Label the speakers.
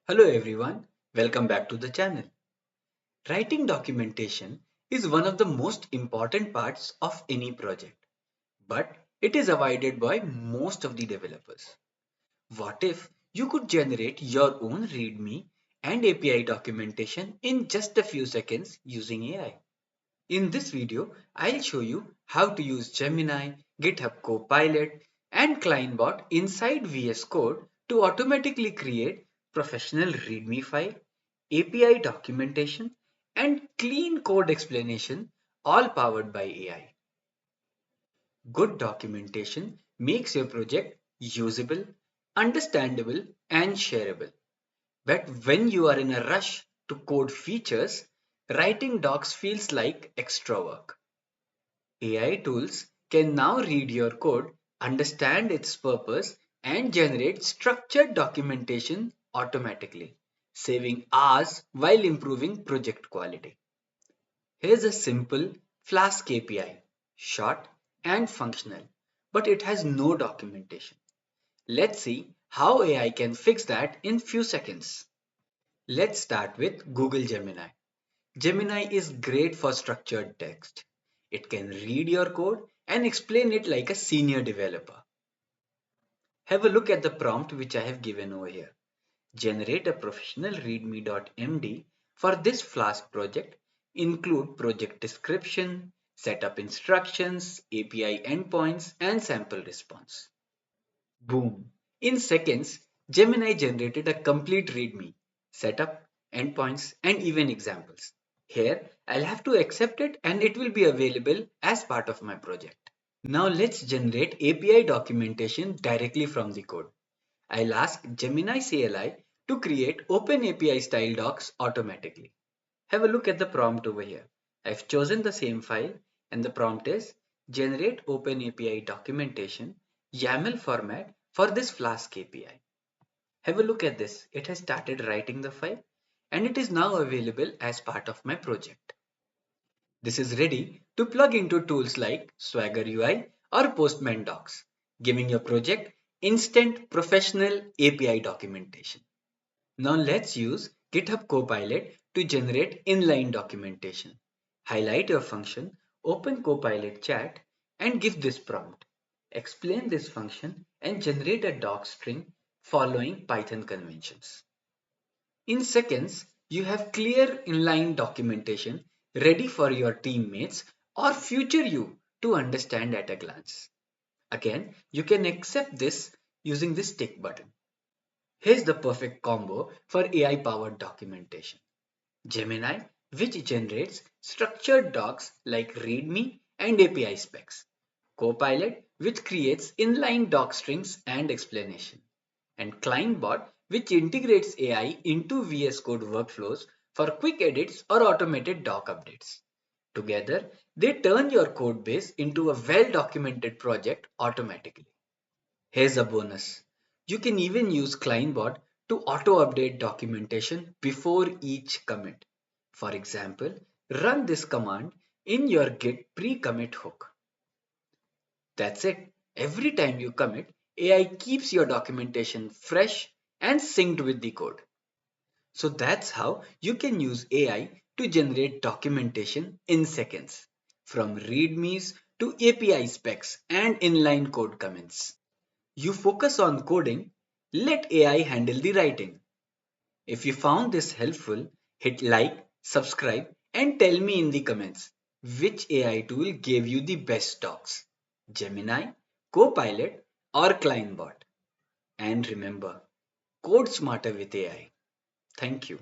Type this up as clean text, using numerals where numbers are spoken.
Speaker 1: Hello everyone, welcome back to the channel. Writing documentation is one of the most important parts of any project, but it is avoided by most of the developers. What if you could generate your own README and API documentation in just a few seconds using AI? In this video, I'll show you how to use Gemini, GitHub Copilot, and ClineBot inside VS Code to automatically create professional README file, API documentation, and clean code explanation, all powered by AI. Good documentation makes your project usable, understandable, and shareable. But when you are in a rush to code features, writing docs feels like extra work. AI tools can now read your code, understand its purpose, and generate structured documentation automatically, saving hours while improving project quality. Here's a simple Flask API, short and functional, but it has no documentation. Let's see how AI can fix that in few seconds. Let's start with Google Gemini. Gemini is great for structured text. It can read your code and explain it like a senior developer. Have a look at the prompt which I have given over here. Generate a professional readme.md for this Flask project. Include project description, setup instructions, API endpoints, and sample response. Boom! In seconds, Gemini generated a complete README, setup, endpoints, and even examples. Here, I'll have to accept it and it will be available as part of my project. Now let's generate API documentation directly from the code. I'll ask Gemini CLI to create OpenAPI style docs automatically. Have a look at the prompt over here. I've chosen the same file and the prompt is generate OpenAPI documentation YAML format for this Flask API. Have a look at this. It has started writing the file and it is now available as part of my project. This is ready to plug into tools like Swagger UI or Postman Docs, giving your project instant professional API documentation. Now let's use GitHub Copilot to generate inline documentation. Highlight your function, open Copilot chat, and give this prompt. Explain this function and generate a docstring following Python conventions. In seconds, you have clear inline documentation ready for your teammates or future you to understand at a glance. Again, you can accept this using this tick button. Here's the perfect combo for AI-powered documentation. Gemini, which generates structured docs like README and API specs. Copilot, which creates inline doc strings and explanation. And ClineBot, which integrates AI into VS Code workflows for quick edits or automated doc updates. Together, they turn your code base into a well-documented project automatically. Here's a bonus. You can even use ClineBot to auto-update documentation before each commit. For example, run this command in your Git pre-commit hook. That's it. Every time you commit, AI keeps your documentation fresh and synced with the code. So that's how you can use AI to generate documentation in seconds, from READMEs to API specs and inline code comments. You focus on coding, let AI handle the writing. If you found this helpful, hit like, subscribe, and tell me in the comments which AI tool gave you the best talks, Gemini, Copilot, or ClineBot. And remember, code smarter with AI. Thank you.